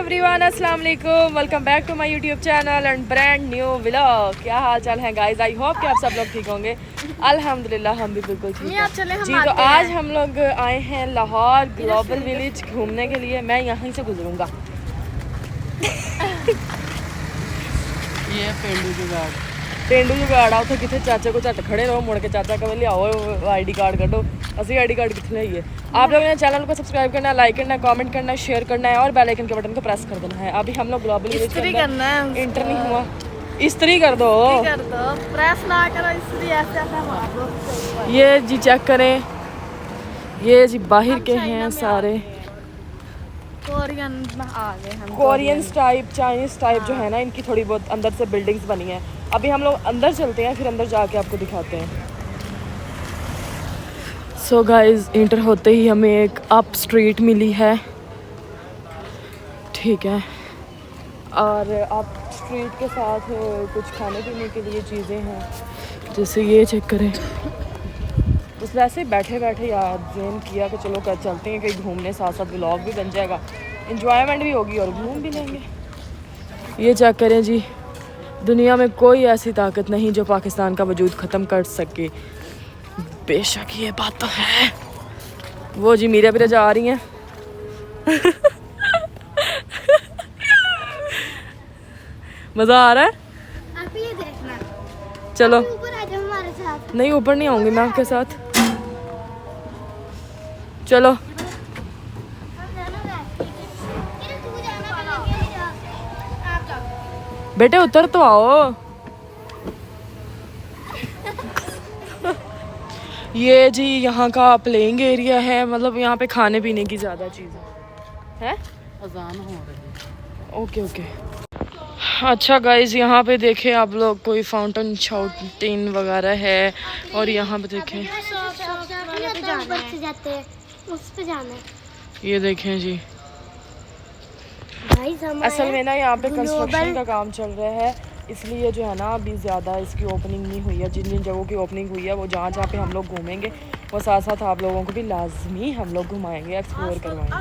Everyone, अस्सलाम वालेकुम। Welcome back to my YouTube channel and brand new vlog. क्या हाल चाल है गाइस? आई होप कि आप सब लोग ठीक होंगे। अल्हम्दुलिल्लाह हम भी बिल्कुल ठीक हैं जी। तो आज हम लोग आए हैं लाहौर ग्लोबल विलेज घूमने के लिए। मैं यहीं से गुजरूंगा। ये पेंडू जुगाड़ उथे कितने चाचा को झट खड़े रहो, मुड़ के चाचा कहे लियाओ ID कार्ड कढो। असं ID कार्ड कितने ही है। आप लोगों ने चैनल को सब्सक्राइब करना है, लाइक करना है, कमेंट करना है, शेयर करना है और बेल आइकन के बटन को प्रेस कर देना है। अभी हम लोग ग्लोबल विलेज के अंदर एंटर नहीं हुआ। इस्त्री कर दो, प्रेस ना करो, इस्त्री ऐसे मार दो। ये जी चेक करें, ये जी बाहर के हैं सारे कोरियन आ गए हम। कोरियन टाइप, चाइनीज टाइप जो है ना, इनकी थोड़ी बहुत अंदर से बिल्डिंग्स बनी है। अभी हम लोग अंदर चलते हैं, फिर अंदर जाके आपको दिखाते हैं। सो गाइस, इंटर होते ही हमें एक अप स्ट्रीट मिली है, ठीक है। और अप स्ट्रीट के साथ कुछ खाने पीने के लिए चीज़ें हैं, जैसे ये चेक करें। बस वैसे बैठे बैठे याद ज़हन किया कि चलो कर चलते हैं कहीं घूमने, साथ साथ व्लॉग भी बन जाएगा, इंजॉयमेंट भी होगी और घूम भी लेंगे। ये चेक करें जी, दुनिया में कोई ऐसी ताकत नहीं जो पाकिस्तान का वजूद ख़त्म कर सके। बेशक ये बात तो है। वो जी मीरा बीरा जा रही हैं। मज़ा आ रहा है? आप ये देखना, चलो ऊपर आ जाओ हमारे साथ। नहीं, ऊपर नहीं आऊँगी मैं आपके साथ। चलो बेटे उतर तो आओ। ये जी यहाँ का प्लेइंग एरिया है, मतलब यहाँ पे खाने पीने की ज़्यादा चीज़ें हैं। अजान हो रही है। Okay okay. अच्छा गाइज, यहाँ पे देखें आप लोग, कोई फाउंटेन शाउंटेन वगैरह है। और यहाँ पे देखें, ये देखें जी। असल में ना यहाँ पे कंस्ट्रक्शन का काम चल रहा है, इसलिए जो है ना अभी ज़्यादा इसकी ओपनिंग नहीं हुई है। जिन जिन जगहों की ओपनिंग हुई है, वो जहाँ जहाँ पे हम लोग घूमेंगे, वो साथ साथ आप लोगों को भी लाजमी हम लोग घुमाएंगे, एक्सप्लोर करवाएंगे।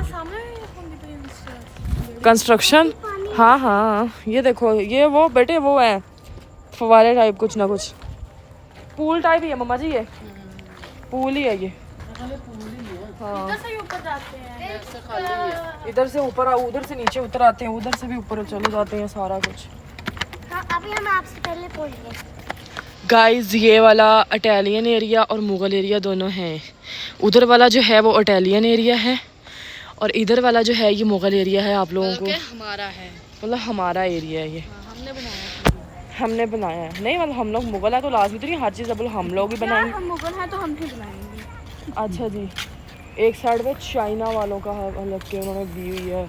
कंस्ट्रक्शन, हाँ हाँ, ये देखो, ये वो बेटे वो है फवारे टाइप, कुछ ना कुछ पूल टाइप ही है मम्मा जी। ये पूल ही है ये। हाँ, इधर से ऊपर उधर से नीचे उतर आते हैं, उधर से भी ऊपर चले जाते हैं, सारा कुछ। हाँ, अभी हम आपसे पहले पहुंच गए। गाइस, ये वाला इटालियन एरिया और मुगल एरिया दोनों हैं। उधर वाला जो है वो इटालियन एरिया है और इधर वाला जो है ये मुगल एरिया है। आप लोगों को हमारा है, मतलब हमारा एरिया है ये। हमने बनाया है। नहीं मतलब हम लोग मुगल है तो लाजमी तो नहीं हर चीज़ अब हम लोग ही बनाएंगे। हम मुगल हैं तो हम भी बनाएंगे। अच्छा जी, एक साइड में चाइना वालों का अलग के उन्होंने दी हुई है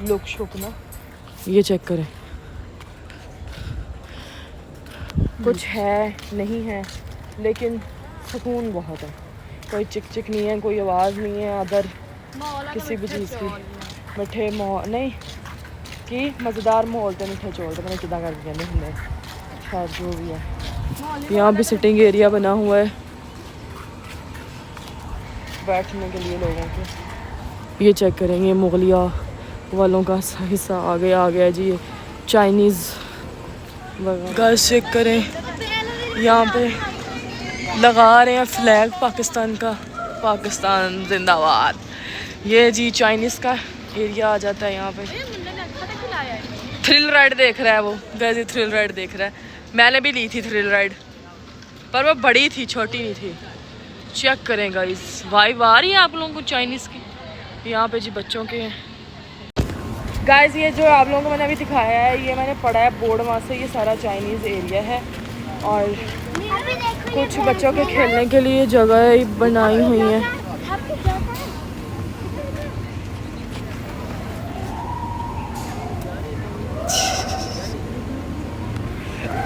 लुक शुक ना। ये चेक करें, कुछ है नहीं है, लेकिन सुकून बहुत है। कोई चिक चिक नहीं है, कोई आवाज़ नहीं है अदर किसी भी चीज़ की। मिठे माहौल नहीं कि मज़ेदार माहौल तो मिठे चोल तो मैंने किदा कर दिया नहीं, खैर जो भी है। यहाँ भी सिटिंग एरिया बना हुआ है बैठने के लिए लोगों के। ये चेक करेंगे, मुगलिया वालों का हिस्सा आ गया जी। ये चाइनीज़ वगैरह चेक करें, यहाँ पे लगा रहे हैं फ्लैग पाकिस्तान का, पाकिस्तान जिंदाबाद। ये जी चाइनीज़ का एरिया आ जाता है यहाँ पे। थ्रिल राइड देख रहा है वो, वैसे थ्रिल राइड देख रहा है। मैंने भी ली थी थ्रिल राइड, पर वो बड़ी थी, छोटी नहीं थी। चेक करें गाइस, वाइब आ रही है आप लोगों को चाइनीज़ की। यहाँ पे जी बच्चों के हैं गाइस। ये जो आप लोगों को मैंने अभी दिखाया है, ये मैंने पढ़ा है बोर्ड वहाँ से, ये सारा चाइनीज़ एरिया है। और कुछ बच्चों के खेलने के लिए जगह बनाई हुई है।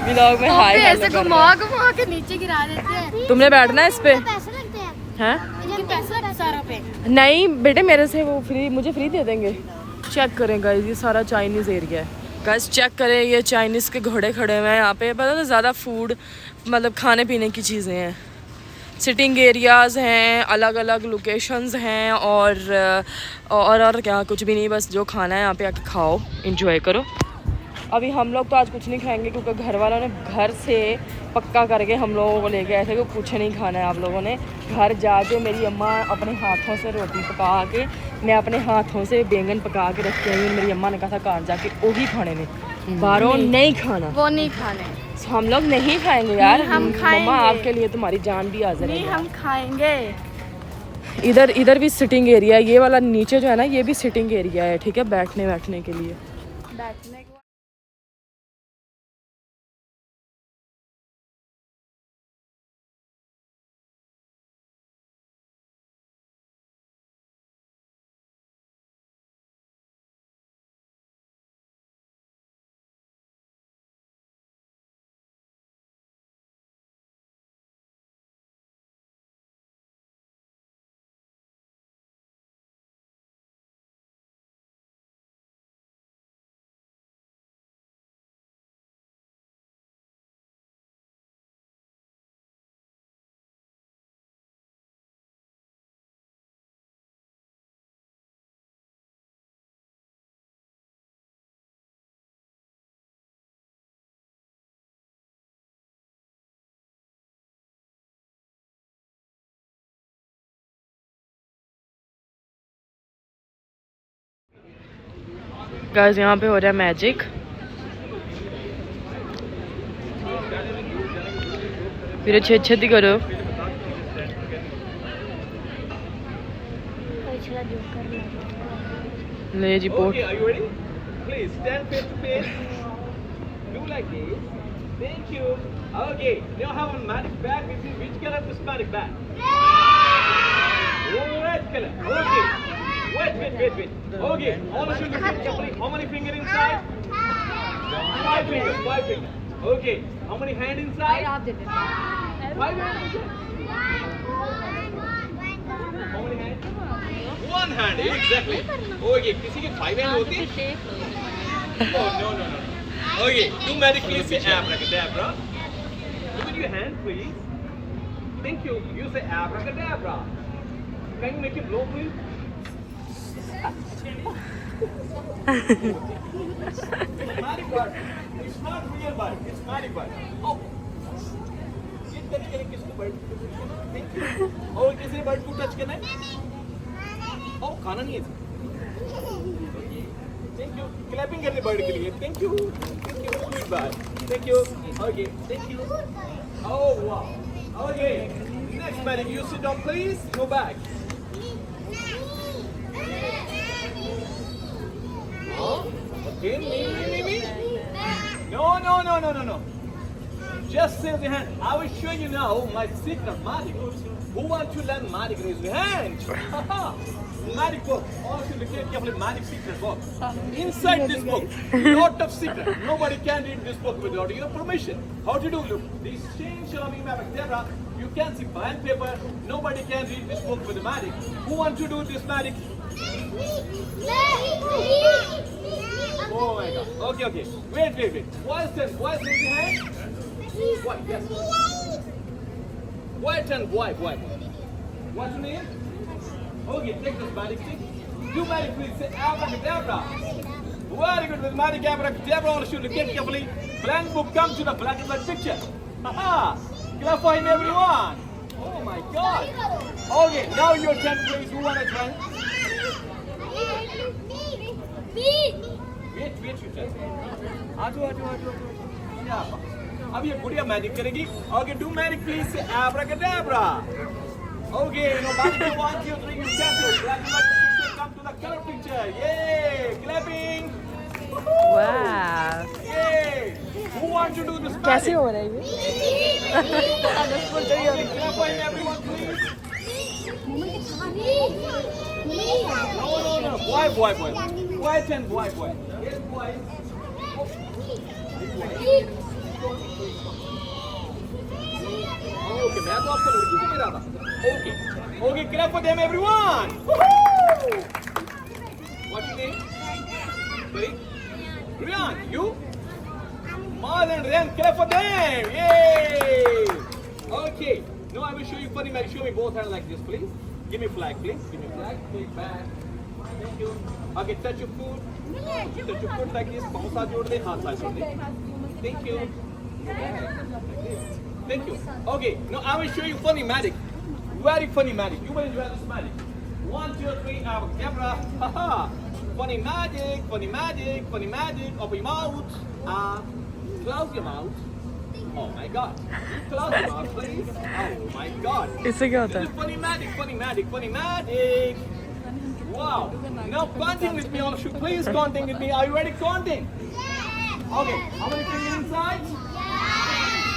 व्लॉग में हाय ऐसे घुमा के नीचे गिरा देते हैं। तुमने बैठना है इस पे? पैसे लगते हैं? हैं? पैसे लगते हैं सारा पे? नहीं बेटे, मेरे से वो फ्री, मुझे फ्री दे देंगे। चेक करें गाइस, ये सारा चाइनीज़ एरिया है। गाइस चेक करें, ये चाइनीज़ के घोड़े खड़े हुए हैं यहाँ पे। पता है ज़्यादा फूड मतलब खाने पीने की चीज़ें हैं। सिटिंग एरियाज़ हैं, अलग अलग लोकेशंस हैं और क्या, कुछ भी नहीं, बस जो खाना है यहाँ पे आके खाओ, इंजॉय करो। अभी हम लोग तो आज कुछ नहीं खाएंगे क्योंकि घर वालों ने घर से पक्का करके हम लोगों को लेके आए थे कि कुछ नहीं खाना है आप लोगों ने। घर जाके मेरी अम्मा अपने हाथों से रोटी पका के, मैं अपने हाथों से बैंगन पका के रख के आई। मेरी अम्मा ने कहा था घर जाके वही खाने में, बाहरों नहीं खाना। वो नहीं खाने, हम लोग नहीं खाएंगे यार। हम खाएंगे। मम्मा आपके लिए तुम्हारी जान भी हाजिर है। नहीं, हम खाएंगे। इधर भी सिटिंग एरिया है, ये वाला नीचे जो है ना, ये भी सिटिंग एरिया है, ठीक है, बैठने के लिए। बैठने को गाइस यहाँ पे हो रहा है मैजिक। फिर छेदी करो। ले जी pot. Okay, are you ready? Please stand face to face. Do like this. Thank you. Okay, now have a magic bag. Which color is this magic bag? Red color. Okay. Wait. Okay, all of you look carefully. How many fingers inside? 5 fingers. Okay, how many hands inside? 5 hands inside. How many hands? 1 hand, exactly. Okay, किसी के 5 hand होती है? Oh, no. Okay, do magic please say abracadabra. Do with your hand please. Thank you. You say abracadabra. Can you make it blow please? Magic word. It's not real word. It's magic word. Oh. ये touch करें किसको bird? Thank you. और किसी ने bird को touch करना है? Oh, खाना नहीं है। Thank you. Clapping करने बर्ड के लिए। Thank you. Sweet bird. Thank you. Okay. Thank you. Oh wow. Okay. Next magic. You sit down please. Go back. Oh. Okay. Me. No. Just raise your hand. I will show you now my secret magic. Who wants to learn magic? Raise your hand. Magic book. All of you look at carefully. Magic secret book. Inside this book, lot of secret. Nobody can read this book without your permission. How to do? Look, this same Shalom Abracadabra. You can see blank paper. Nobody can read this book with the magic. Who wants to do this magic? Oh my God. Okay. Wait. Boys raise your hand. Boy, yes. Boy and boy. What's your name? Okay, take this magic stick. Do magic please. Say abracadabra. Very good with magic abracadabra. All should look at carefully. Blank book comes to the black and white picture. Haha! Clap for him, everyone. Oh my God. Okay, now your turn please. Who wanna try? Wait, your turn. आजो. Yeah. अब ये गुड़िया magic करेगी। Okay, do magic please. Say abracadabra. Okay, magic 1, 2, 3, you can do it. Black and white picture come to the color picture. Yay! Clapping. वाह, Yay! Who wants to do this magic? कैसे हो रहा है ये? Okay, clap for him, everyone, please. No. Boy. White and boy. Yes, boy. Okay, मैं तो आपको लड़की को मिला था। Okay, clap for them, everyone. Woohoo! What's your name? Sorry? Rian, you? Marlon, Rian, clap for them. Yay! Okay, No, I will show you funny magic. Show me both hands like this, please. Give me flag, please. Give me flag. Take back. Thank you. Okay, touch your foot. Touch your foot like this. पाँव साथ जोड़ दे, हाथ साथ जोड़ दे. Thank you. Thank you. Okay, now I will show you funny magic. Very funny magic. You will enjoy this magic. 1, 2, 3, abracadabra. Haha. Funny magic, funny magic, funny magic. Open your mouth. Close your mouth. Oh my God. Close your mouth, please. Oh my God. इससे क्या होता This is funny magic, funny magic, funny magic. Wow. Now counting with me, all of you. Please counting with me. Are you ready? Counting. Okay. How many fingers inside?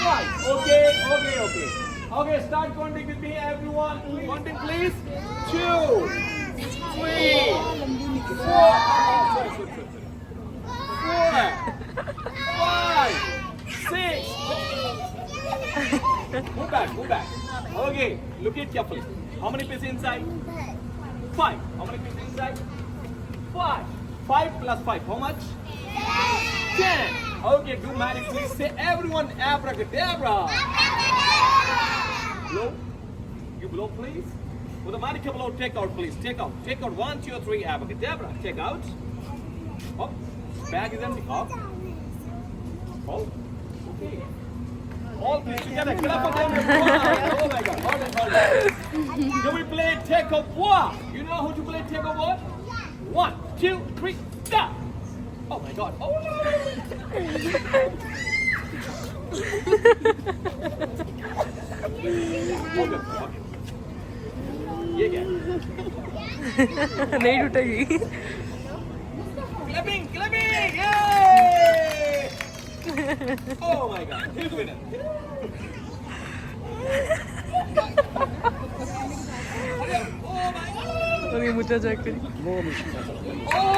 Right. Okay. Okay, start counting with me, everyone. Counting, please. 2, 3, 4, 5, 6. Move back. Okay, look it carefully. How many pieces inside? 5. How many pieces inside? 5. 5 plus 5. How much? 10. Okay, do magic, please. Say everyone abracadabra. Blow. You blow, please. With the magic blow, take out, please. Take out. 1, 2, 3, abracadabra. Take out. Up. Bag is empty. Up. Oh. Okay. All three together. Clap for them. Oh my God. Hold on. Can we play take a walk? You know how to play take a walk? 1, 2, 3, stop. Oh my God. Oh no. Okay. Yeah. नहीं टूटेगी. Clapping. Yay! Oh my God. Here's the winner. Oh my God. और ये मुझे check करी. Oh!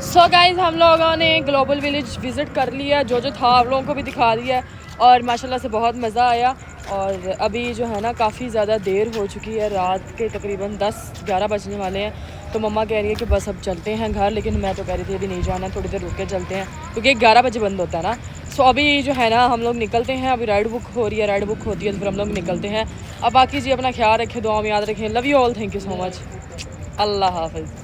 So guys हम लोगों ने global village visit कर लिया, जो था आप लोगों को भी दिखा दिया है और माशाल्लाह से बहुत मज़ा आया। और अभी जो है ना काफ़ी ज़्यादा देर हो चुकी है, रात के तकरीबन 10-11 बजने वाले हैं। तो मम्मा कह रही है कि बस अब चलते हैं घर, लेकिन मैं तो कह रही थी अभी नहीं जाना, थोड़ी देर रुक के चलते हैं क्योंकि 11 बजे बंद होता है ना। सो अभी जो है ना हम लोग निकलते हैं, अभी राइड बुक हो रही है, राइड बुक होती है तो फिर हम लोग निकलते हैं। अब बाकी जी अपना ख्याल रखें, दुआ में याद रखें। Love you all, thank you so much, अल्लाह हाफ़िज़।